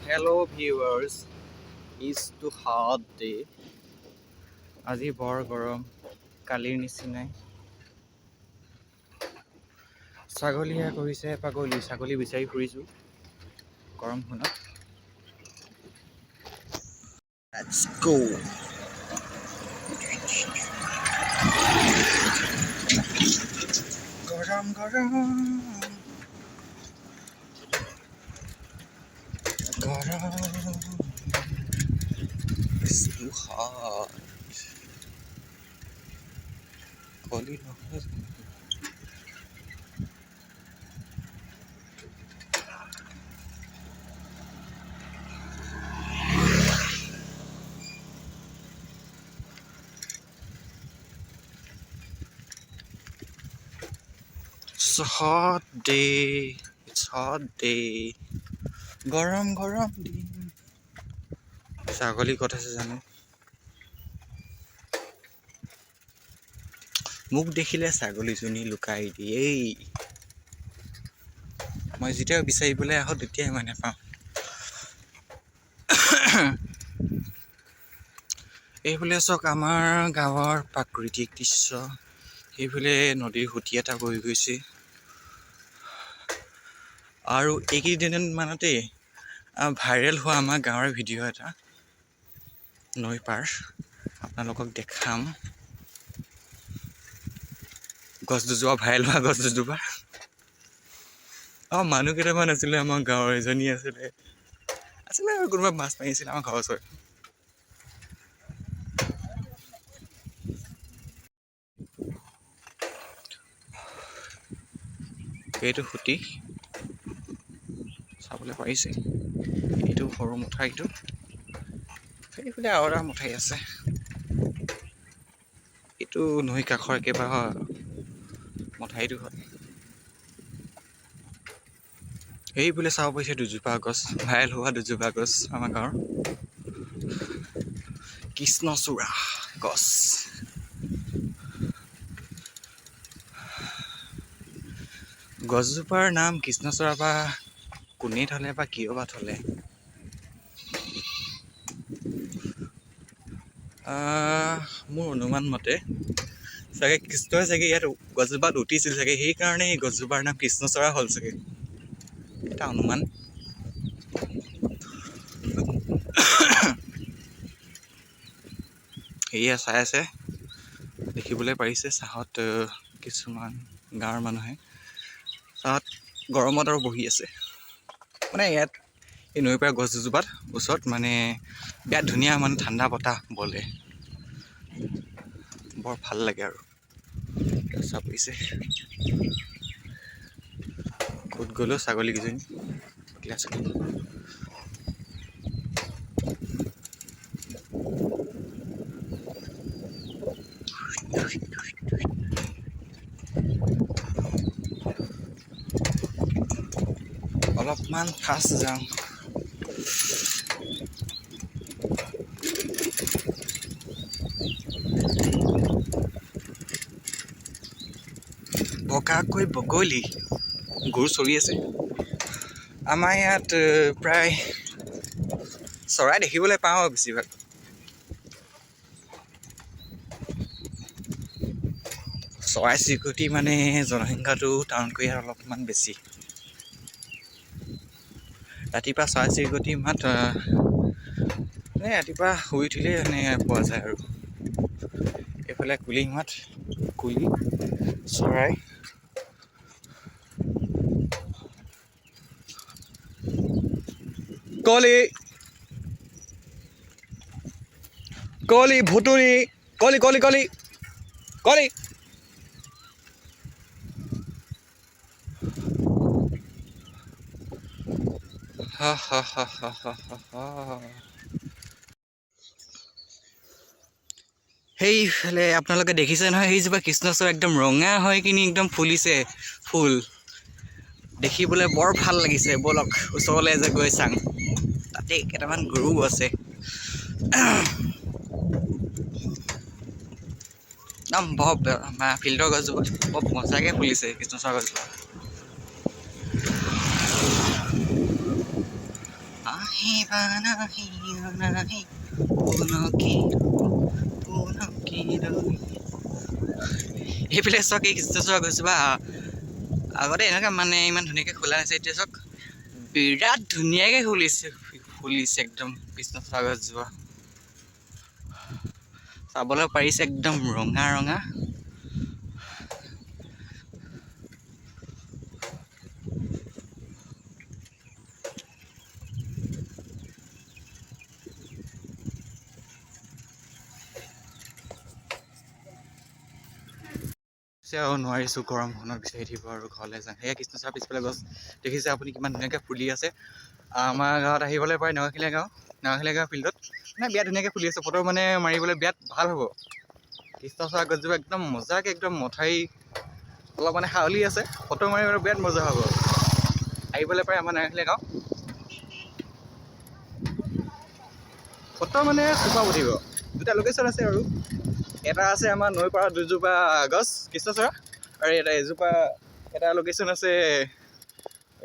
Hello viewers, it's too hot day. আজি বৰ গৰম, কালিৰ নিচিনাই। ছাগলীয়ে কৰিছে পাগলী, ছাগলী বিচাৰি ফুৰিছোঁ গৰমখনত। Let's go. গৰম গৰম গৰম, it's too hot. কলি নহয় It's a hot day. It's hot day. গৰম গৰম দিন। ছাগলী ক'ত আছে জানো? মোক দেখিলে ছাগলীজনী লুকাই দিয়েই। মই যেতিয়া বিচাৰিবলৈ আহোঁ তেতিয়াই মই নাপাওঁ। এইফালে চাওক আমাৰ গাঁৱৰ প্ৰাকৃতিক দৃশ্য। সেইফালে নদীৰ সুঁতি এটা বৈ গৈছে। আৰু এইকেইদিনমানতে ভাইৰেল হোৱা আমাৰ গাঁৱৰ ভিডিঅ' এটা নৈ পাৰ আপোনালোকক দেখাম। গছ দুজোপা ভাইৰেল হোৱা গছ দুজোপা। মানুহ কেইটামান আছিলে, আমাৰ গাঁৱৰ এজনী আছিলে আৰু কোনোবা মাছ মাৰিছিলে আমাৰ ঘৰৰ ওচৰত। এইটো সুঁতি চাবলৈ পাৰিছে। এইটো সৰু মথাইটো, সেইফালে আৰু এটা মথাই আছে। এইটো নৈ কাষৰ একেবাৰে মথাইটো হয়। এইফালে চাব পাৰিছে দুজোপা গছ, ভাইৰেল হোৱা দুজোপা গছ আমাৰ গাঁৱৰ। কৃষ্ণচূড়া গছ। গছজোপাৰ নাম কৃষ্ণচূড়া বা কোনে থলে বা কিয় বা থলে। মোৰ অনুমান মতে চাগে কৃষ্ণই চাগে ইয়াত গছজোপাত উঠিছিল চাগে, সেইকাৰণে এই গছজোপাৰ নাম কৃষ্ণচূড়া হ'ল চাগে। এটা অনুমান। সেয়া চাই আছে, দেখিবলৈ পাৰিছে চাহত কিছুমান গাঁৱৰ মানুহে চাহত গৰমত আৰু বহি আছে। মানে ইয়াত এই নৈ পাৰ গছ দুজোপাত ওচৰত মানে বিৰাট ধুনীয়া মানে ঠাণ্ডা বতাহ বলে, বৰ ভাল লাগে আৰু। চাব পাৰিছে ক'ত গ'লো ছাগলীকেইজনী। অলপমান ফাষ্ট যাওঁ। বগাকৈ বগলী গৰু চৰি আছে। আমাৰ ইয়াত প্ৰায় চৰাই দেখিবলৈ পাওঁ বেছিভাগ। চৰাই চিৰিকটি মানে জনসংখ্যাটো টাউনতকৈ ইয়াত অলপমান বেছি। ৰাতিপুৱা চৰাই চিৰিকটি মাত ৰাতিপুৱা শুই উঠিলেই মানে পোৱা যায় আৰু। এইফালে কুলি মাত, কুলি চৰাই। কলি কলি ভুতুৰি, কলি কলি কলি কলি। হা হা হা হা হা হা। সেইফালে আপোনালোকে দেখিছে নহয়, সেইজোপা কৃষ্ণচূড়া একদম ৰঙা হৈ কিনি একদম ফুলিছে ফুল। দেখিবলৈ বৰ ভাল লাগিছে। ব'লক ওচৰলৈ যে গৈ চাং। তাতে কেইটামান গৰু আছে। একদম বৰ ফিল্ডৰ গছজোপা বৰ মজাকৈ ফুলিছে কৃষ্ণচূড়া গছজোপা। এইফালে চাওক এই কৃষ্ণচূড়া গছজোপা আগতে এনেকৈ মানে ইমান ধুনীয়াকৈ খোলা নাছিল এতিয়া চাওক বিৰাট ধুনীয়াকৈ ফুলিছে একদম কৃষ্ণচূড়া গছজোপা চাবলৈ পাৰিছে একদম ৰঙা ৰঙা আৰু নোৱাৰিছোঁ গৰমখনত বিচাৰি থাকিব আৰু ঘৰলৈ যাম সেয়া কৃষ্ণচূড়া পিছফালে গছ দেখিছে আপুনি কিমান ধুনীয়াকৈ ফুলি আছে আমাৰ গাঁৱত আহিবলৈ পাৰে নগাখিলীয়া গাঁও ফিল্ডত মানে বিৰাট ধুনীয়াকৈ ফুলি আছে ফটো মানে মাৰিবলৈ বিৰাট ভাল হ'ব কৃষ্ণচূড়া গছজোপা একদম মজাকৈ একদম মথাৰি অলপ মানে হাউলি আছে ফটো মাৰিবলৈ বিৰাট মজা হ'ব আহিবলৈ পাৰে আমাৰ নগাখিলীয়া গাঁও ফটো মানে চুপাব উঠিব দুটা লোকেশ্যন আছে আৰু এটা আছে আমাৰ নৈ পাৰত দুজোপা গছ কৃষ্ণচূড়া আৰু এটা লোকেশ্যন আছে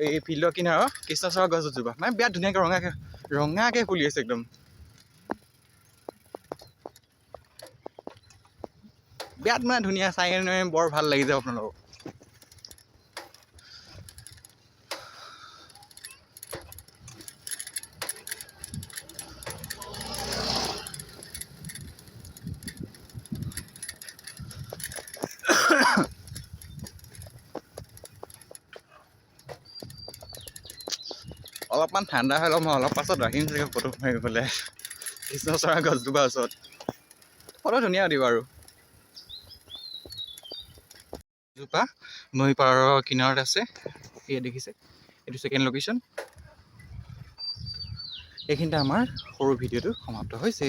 এই ফিল্ডৰ কিনাৰৰ কৃষ্ণচূড়া গছ দুজোপা মানে বিৰাট ধুনীয়াকৈ ৰঙাকৈ ফুলি আছে একদম বিৰাট মানে ধুনীয়া চাই বৰ ভাল লাগি যাব আপোনালোকক অলপমান ঠাণ্ডা হৈ ল'ম মই অলপ পাছত ৰাখিম চাগে ফটো মাৰিবলৈ কৃষ্ণচূড়া গছজোপাৰ ওচৰত ফটো ধুনীয়া উঠিব আৰু জোপা নৈ পাৰৰ কিনাৰত আছে সেয়া দেখিছে এইটো ছেকেণ্ড লোকেশ্যন এইখিনিতে আমাৰ সৰু ভিডিঅ'টো সমাপ্ত হৈছে।